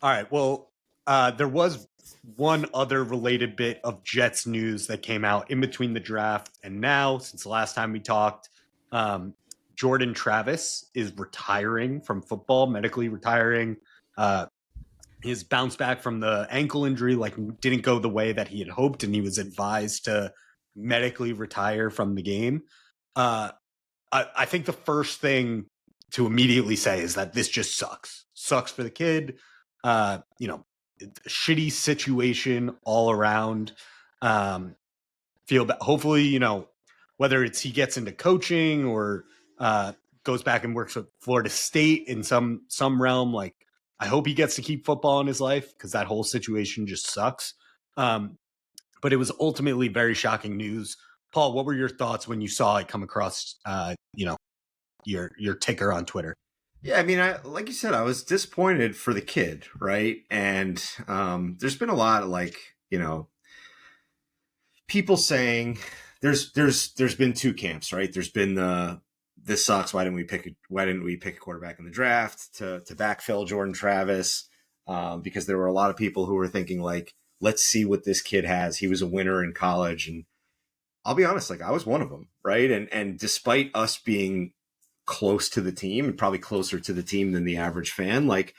All right. Well, there was one other related bit of Jets news that came out in between the draft and now, since the last time we talked. Um, Jordan Travis is retiring from football, medically retiring. His bounce back from the ankle injury didn't go the way that he had hoped, and he was advised to medically retire from the game. Uh, I think the first thing to immediately say is that this just sucks. Sucks for the kid. You know, shitty situation all around. Feel bad. Hopefully, whether it's he gets into coaching or goes back and works with Florida State in some realm. Like, I hope he gets to keep football in his life because that whole situation just sucks. But it was ultimately very shocking news. Paul, what were your thoughts when you saw it come across, your ticker on Twitter? Yeah, I mean, like you said, I was disappointed for the kid, right? And there's been a lot of people saying there's been two camps, right? There's been this sucks. Why didn't we pick a quarterback in the draft to backfill Jordan Travis? Because there were a lot of people who were thinking like, let's see what this kid has. He was a winner in college, and I'll be honest, like I was one of them, right? And despite us being close to the team and probably closer to the team than the average fan, like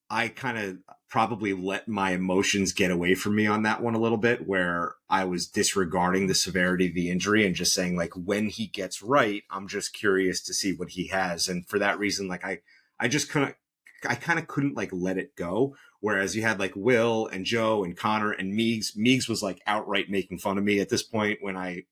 I kind of probably let my emotions get away from me on that one a little bit, where I was disregarding the severity of the injury and just saying like, when he gets right, I'm just curious to see what he has. And for that reason, like I just kind of couldn't like let it go. Whereas you had like Will and Joe and Connor and Meigs. Meigs was like outright making fun of me at this point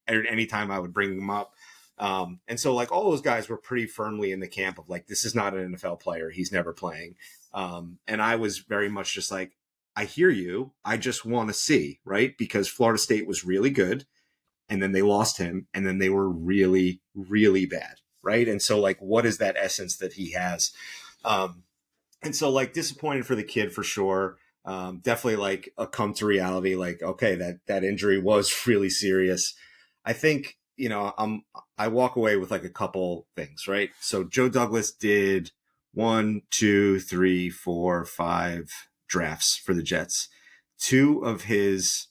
anytime I would bring them up. And so like all those guys were pretty firmly in the camp of like, this is not an NFL player. He's never playing. And I was very much just like, I hear you. I just want to see, right? Because Florida State was really good and then they lost him and then they were really, really bad. Right. And so like, what is that essence that he has? And so like disappointed for the kid for sure. Definitely like a come to reality. Like, okay, that injury was really serious. I think, I walk away with like a couple things, right? So Joe Douglas did 1, 2, 3, 4, 5 drafts for the Jets. 2 of his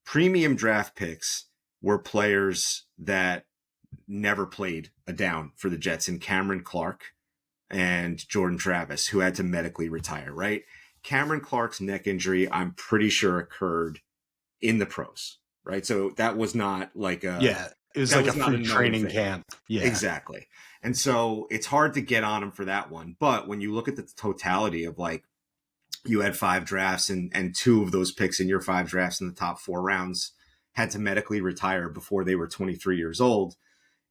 premium draft picks were players that never played a down for the Jets, in Cameron Clark and Jordan Travis, who had to medically retire, right? Cameron Clark's neck injury, I'm pretty sure occurred in the pros, right? So that was not like It was that like a was not a free known training thing. camp. Yeah. Exactly. And so it's hard to get on him for that one. But when you look at the totality of like, you had 5 drafts and 2 of those picks in your 5 drafts in the top 4 rounds had to medically retire before they were 23 years old.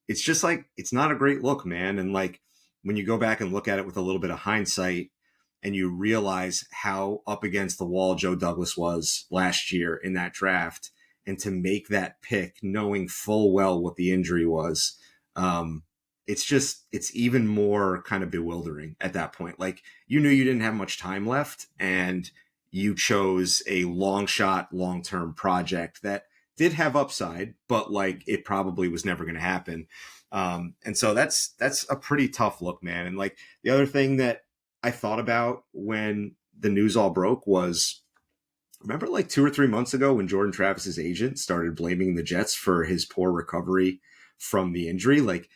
It's just like, it's not a great look, man. And like, when you go back and look at it with a little bit of hindsight and you realize how up against the wall Joe Douglas was last year in that draft, and to make that pick knowing full well what the injury was, it's even more kind of bewildering at that point. Like, you knew you didn't have much time left and you chose a long shot, long-term project that did have upside, but like it probably was never going to happen. And so that's a pretty tough look, man. And like the other thing that I thought about when the news all broke was, remember like 2 or 3 months ago when Jordan Travis's agent started blaming the Jets for his poor recovery from the injury? Like,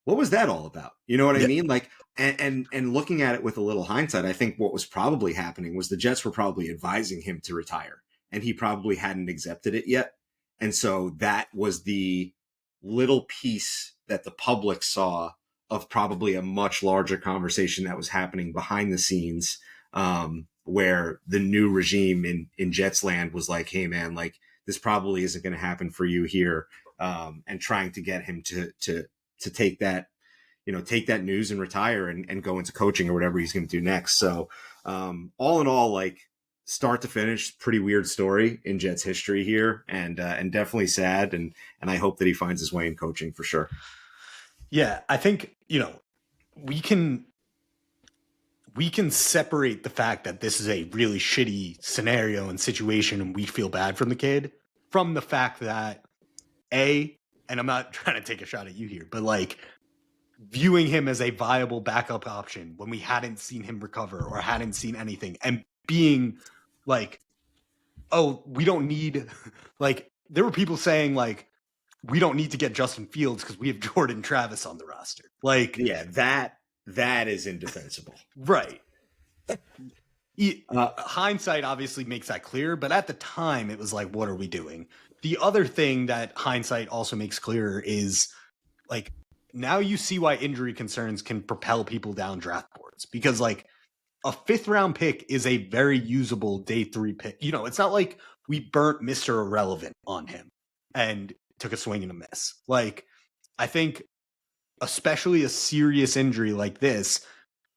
what was that all about? You know what I mean? Like, and looking at it with a little hindsight, I think what was probably happening was the Jets were probably advising him to retire, and he probably hadn't accepted it yet. And so that was the little piece that the public saw of probably a much larger conversation that was happening behind the scenes, where the new regime in Jets land was like, hey man, like this probably isn't going to happen for you here. And trying to get him to take that, take that news and retire and go into coaching or whatever he's going to do next. So, all in all, like start to finish, pretty weird story in Jets history here, and definitely sad. And I hope that he finds his way in coaching for sure. Yeah. I think, we can separate the fact that this is a really shitty scenario and situation and we feel bad from the kid from the fact that and I'm not trying to take a shot at you here, but like viewing him as a viable backup option when we hadn't seen him recover or hadn't seen anything, and being like, oh, we don't need like there were people saying like we don't need to get Justin Fields because we have Jordan Travis on the roster. Like, Yeah, that is indefensible. right. Hindsight obviously makes that clear, but at the time it was like, what are we doing? The other thing that hindsight also makes clearer is like now you see why injury concerns can propel people down draft boards because like a 5th round pick is a very usable day 3 pick. You know, it's not like we burnt Mr. Irrelevant on him and took a swing and a miss. Like, I think especially a serious injury like this,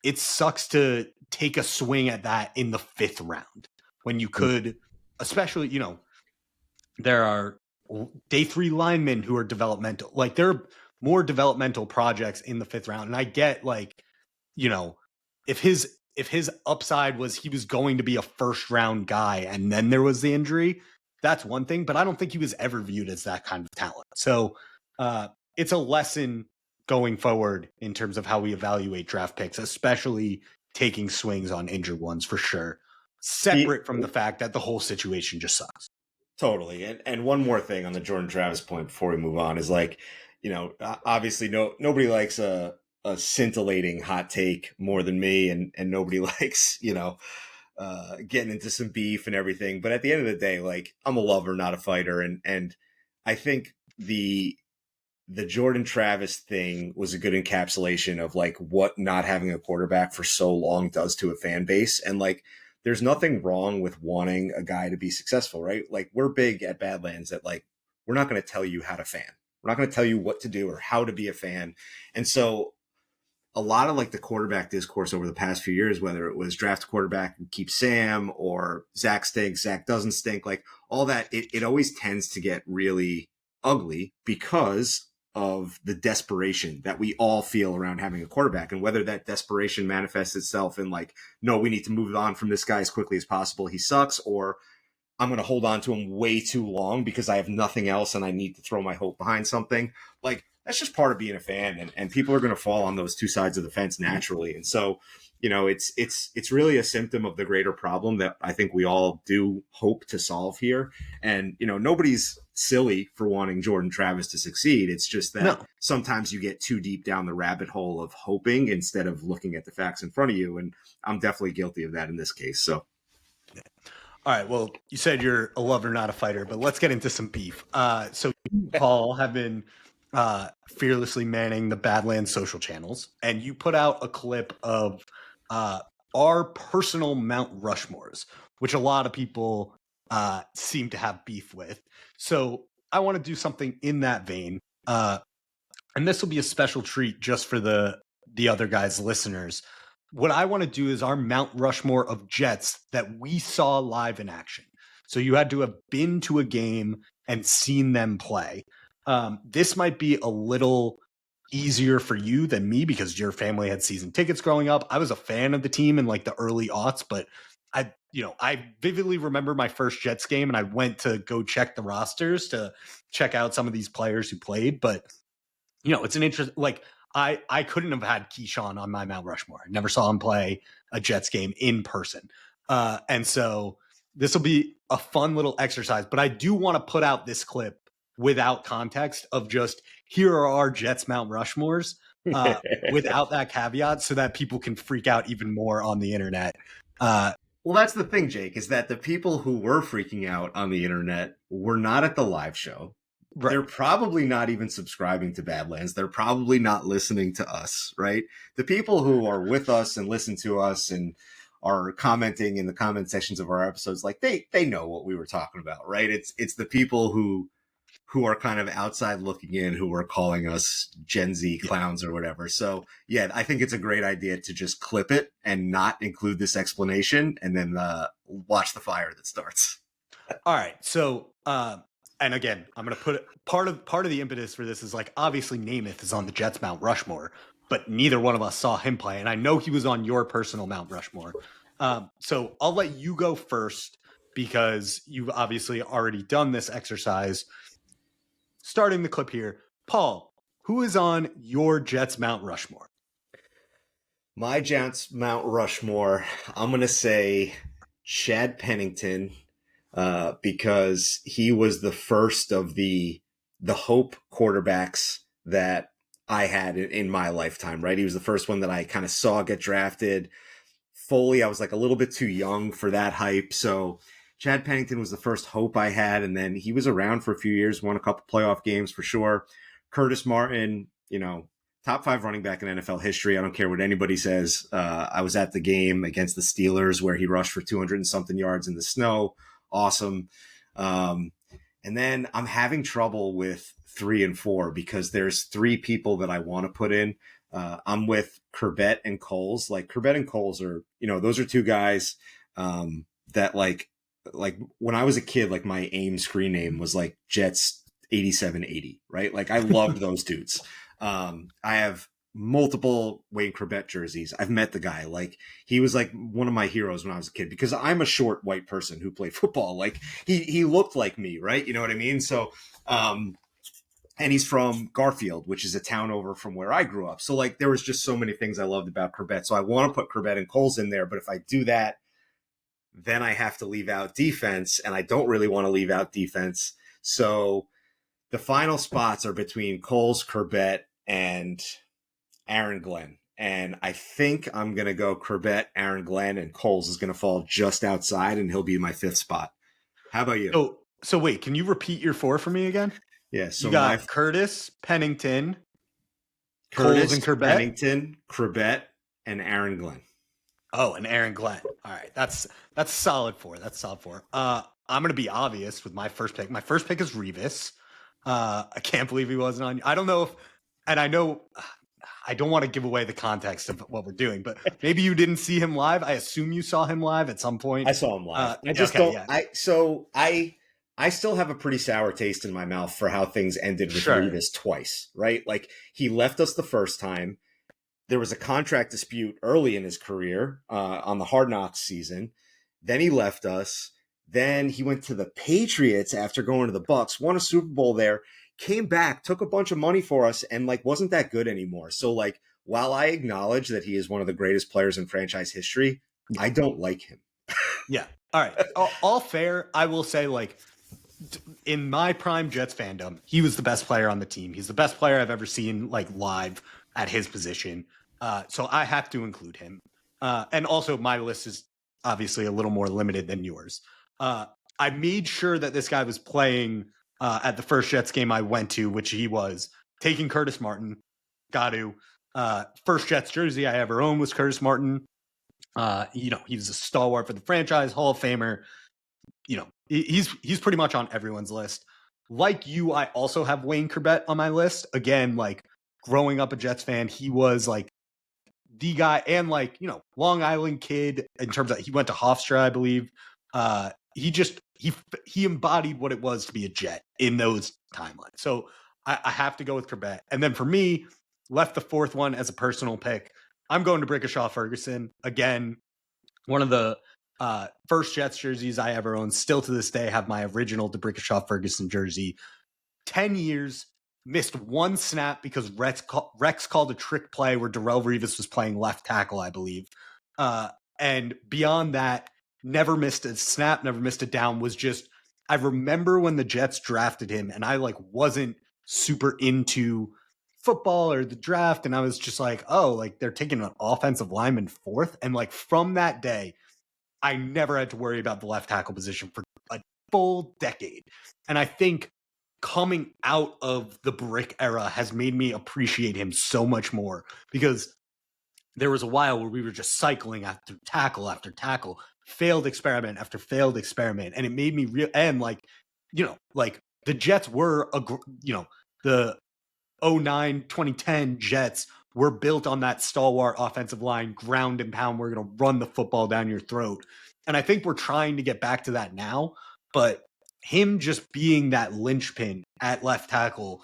it sucks to take a swing at that in the 5th round when you could, especially, you know, there are day 3 linemen who are developmental. Like, there are more developmental projects in the 5th round. And I get, like, you know, if his upside was he was going to be a 1st round guy and then there was the injury, that's one thing. But I don't think he was ever viewed as that kind of talent. So it's a lesson going forward in terms of how we evaluate draft picks, especially taking swings on injured ones for sure. Separate from the fact that the whole situation just sucks. Totally. And one more thing on the Jordan Travis point before we move on is like, you know, obviously nobody likes a scintillating hot take more than me, and nobody likes, you know, getting into some beef and everything. But at the end of the day, like, I'm a lover, not a fighter. And I think the Jordan Travis thing was a good encapsulation of like what not having a quarterback for so long does to a fan base. And like, there's nothing wrong with wanting a guy to be successful, right? Like, we're big at Badlands that like, we're not going to tell you how to fan. We're not going to tell you what to do or how to be a fan. And so a lot of like the quarterback discourse over the past few years, whether it was draft quarterback and keep Sam or Zach stinks, Zach doesn't stink, like all that, it always tends to get really ugly because of the desperation that we all feel around having a quarterback, and whether that desperation manifests itself in like, no, we need to move on from this guy as quickly as possible, he sucks, or I'm going to hold on to him way too long because I have nothing else and I need to throw my hope behind something. Like, that's just part of being a fan, and people are going to fall on those two sides of the fence naturally. And so, you know, it's really a symptom of the greater problem that I think we all do hope to solve here. And, you know, nobody's silly for wanting Jordan Travis to succeed. It's just that sometimes you get too deep down the rabbit hole of hoping instead of looking at the facts in front of you. And I'm definitely guilty of that in this case. So. All right. Well, you said you're a lover, not a fighter, but let's get into some beef. So you, Paul, have been fearlessly manning the Badlands social channels, and you put out a clip of our personal Mount Rushmores, which a lot of people seem to have beef with. So I want to do something in that vein, and this will be a special treat just for the other guys' listeners. What I want to do is our Mount Rushmore of Jets that we saw live in action. So you had to have been to a game and seen them play. This might be a little easier for you than me because your family had season tickets growing up. I was a fan of the team in like the early aughts, but I vividly remember my first Jets game and I went to go check the rosters to check out some of these players who played. But, you know, it's an interest, like, I couldn't have had Keyshawn on my Mount Rushmore. I never saw him play a Jets game in person. And so this will be a fun little exercise, but I do want to put out this clip without context of just here are our Jets Mount Rushmores without that caveat so that people can freak out even more on the internet. Well, that's the thing, Jake, is that the people who were freaking out on the internet were not at the live show. Right. They're probably not even subscribing to Badlands. They're probably not listening to us, right? The people who are with us and listen to us and are commenting in the comment sections of our episodes, like they know what we were talking about, right? It's the people who are kind of outside looking in, who are calling us Gen Z clowns or whatever. So yeah, I think it's a great idea to just clip it and not include this explanation and then watch the fire that starts. All right. So, and again, I'm going to put it, part of the impetus for this is like, obviously Namath is on the Jets Mount Rushmore, but neither one of us saw him play. And I know he was on your personal Mount Rushmore. So I'll let you go first because you've obviously already done this exercise. Starting the clip here, Paul, who is on your Jets Mount Rushmore? My Jets Mount Rushmore, I'm going to say Chad Pennington, because he was the first of the hope quarterbacks that I had in my lifetime. Right, he was the first one that I kind of saw get drafted. Foley, I was like a little bit too young for that hype, so Chad Pennington was the first hope I had, and then he was around for a few years, won a couple playoff games for sure. Curtis Martin, top 5 running back in NFL history. I don't care what anybody says. I was at the game against the Steelers where he rushed for 200 and something yards in the snow. Awesome. And then I'm having trouble with 3 and 4 because there's 3 people that I want to put in. I'm with Corbett and Coles. Like Corbett and Coles are, those are 2 guys that like when I was a kid, like my AIM screen name was like Jets 8780, right? Like I loved those dudes. I have multiple Wayne Corbett jerseys. I've met the guy. Like he was like one of my heroes when I was a kid because I'm a short white person who played football. Like he looked like me, right? You know what I mean? So, and he's from Garfield, which is a town over from where I grew up. So like there was just so many things I loved about Corbett. So I want to put Corbett and Coles in there, but if I do that, then I have to leave out defense, and I don't really want to leave out defense. So the final spots are between Coles, Corbett, and Aaron Glenn. And I think I'm going to go Corbett, Aaron Glenn, and Coles is going to fall just outside, and he'll be my 5th spot. How about you? So wait, can you repeat your 4 for me again? Yeah, so you got Curtis, Pennington, Curtis, Coles, and Corbett? Pennington, Corbett, and Aaron Glenn. Oh, and Aaron Glenn. All right, that's solid 4. That's solid 4. I'm going to be obvious with my first pick. My first pick is Revis. I can't believe he wasn't on. I don't know if, and I know I don't want to give away the context of what we're doing, but maybe you didn't see him live. I assume you saw him live at some point. I saw him live. I just don't. Yeah. I still have a pretty sour taste in my mouth for how things ended with Revis twice, right? Like he left us the first time. There was a contract dispute early in his career on the Hard Knocks season. Then he left us. Then he went to the Patriots after going to the Bucs, won a Super Bowl there, came back, took a bunch of money for us, and like wasn't that good anymore. So like, while I acknowledge that he is one of the greatest players in franchise history, I don't like him. Yeah. All right. All fair. I will say, like, in my prime Jets fandom, he was the best player on the team. He's the best player I've ever seen like live at his position. So I have to include him. And also my list is obviously a little more limited than yours. I made sure that this guy was playing at the first Jets game I went to, which he was taking Curtis Martin. Got to. First Jets jersey I ever owned was Curtis Martin. He was a stalwart for the franchise, Hall of Famer. He's pretty much on everyone's list. Like you, I also have Wayne Corbett on my list. Again, like growing up a Jets fan, he was like the guy, and like, Long Island kid in terms of he went to Hofstra, I believe. He embodied what it was to be a Jet in those timelines. So I have to go with Corbett. And then for me, left the 4th one as a personal pick. I'm going to Brickashaw Ferguson. Again, one of the first Jets jerseys I ever owned. Still to this day have my original Brickashaw Ferguson jersey. 10 years, missed 1 snap because Rex called a trick play where Darrelle Revis was playing left tackle, I believe. And beyond that, never missed a snap, never missed a down. Was just, I remember when the Jets drafted him and I like wasn't super into football or the draft. And I was just like, oh, like they're taking an offensive lineman 4th. And like from that day, I never had to worry about the left tackle position for a full decade. And I think coming out of the Brick era has made me appreciate him so much more, because there was a while where we were just cycling after tackle, failed experiment after failed experiment. And it made me real. And like, the Jets were, the 09, 2010 Jets were built on that stalwart offensive line, ground and pound. We're going to run the football down your throat. And I think we're trying to get back to that now, but him just being that linchpin at left tackle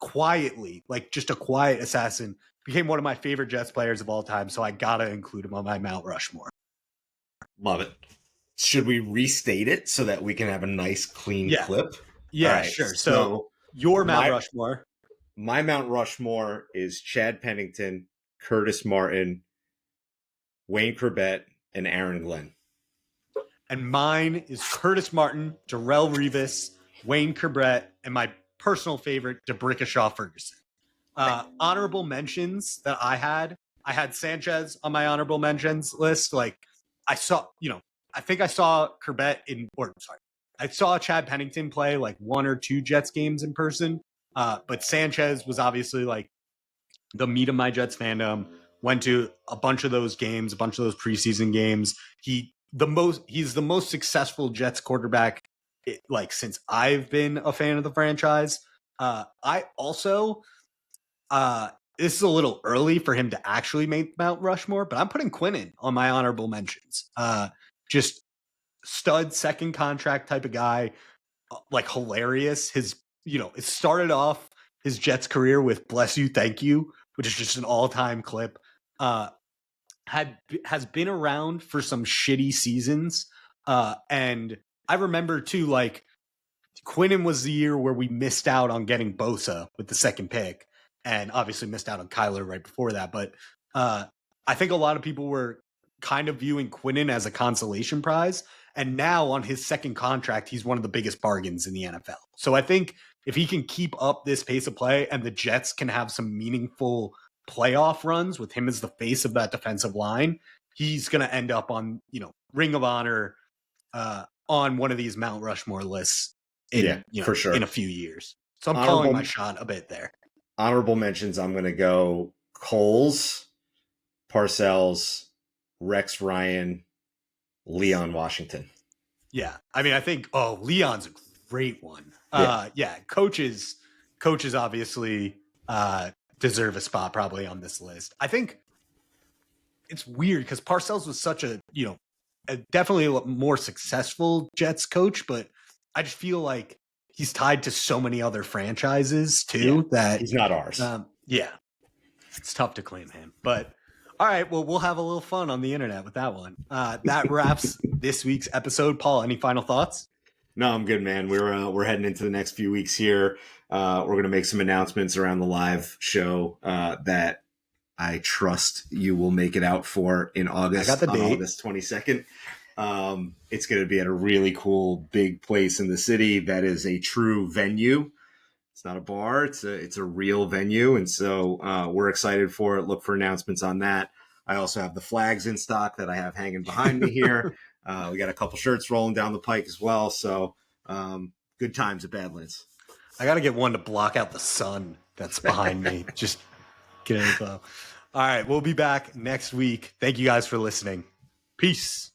quietly, like just a quiet assassin, became one of my favorite Jets players of all time. So I got to include him on my Mount Rushmore. Love it. Should we restate it so that we can have a nice, clean clip? Yeah, right, sure. So your Mount Rushmore. My Mount Rushmore is Chad Pennington, Curtis Martin, Wayne Corbett, and Aaron Glenn. And mine is Curtis Martin, Darrell Revis, Wayne Corbett, and my personal favorite, DeBrickashaw Ferguson. Honorable mentions that I had Sanchez on my honorable mentions list. Like I saw, I think I saw Corbett I saw Chad Pennington play like one or two Jets games in person. But Sanchez was obviously like the meat of my Jets fandom. Went to a bunch of those games, a bunch of those preseason games. He's the most successful Jets quarterback like since I've been a fan of the franchise. I also this is a little early for him to actually make Mount Rushmore, but I'm putting Quinnen on my honorable mentions. Just stud second contract type of guy, like hilarious. It started off his Jets career with "Bless You, Thank You," which is just an all-time clip. Has been around for some shitty seasons, and I remember too, like Quinnen was the year where we missed out on getting Bosa with the second pick, and obviously missed out on Kyler right before that. But I think a lot of people were kind of viewing Quinnen as a consolation prize. And now on his second contract, he's one of the biggest bargains in the NFL. So I think if he can keep up this pace of play and the Jets can have some meaningful playoff runs with him as the face of that defensive line, he's going to end up on, Ring of Honor on one of these Mount Rushmore lists for sure in a few years. So I'm calling my shot a bit there. Honorable mentions, I'm going to go Coles, Parcells, Rex Ryan, Leon Washington. Yeah. I mean, I think, Leon's a great one. Coaches obviously deserve a spot probably on this list. I think it's weird because Parcells was such definitely a more successful Jets coach, but I just feel like he's tied to so many other franchises too that he's not ours. It's tough to claim him, but all right, well, we'll have a little fun on the internet with that one. That wraps this week's episode. Paul, any final thoughts? No, I'm good, man. We're heading into the next few weeks here. We're going to make some announcements around the live show that I trust you will make it out for in August. I got the date. August 22nd. It's going to be at a really cool, big place in the city that is a true venue. It's not a bar. It's a real venue. And so we're excited for it. Look for announcements on that. I also have the flags in stock that I have hanging behind me here. We got a couple shirts rolling down the pike as well. So good times at Badlands. I got to get one to block out the sun that's behind me. Just get info. All right. We'll be back next week. Thank you guys for listening. Peace.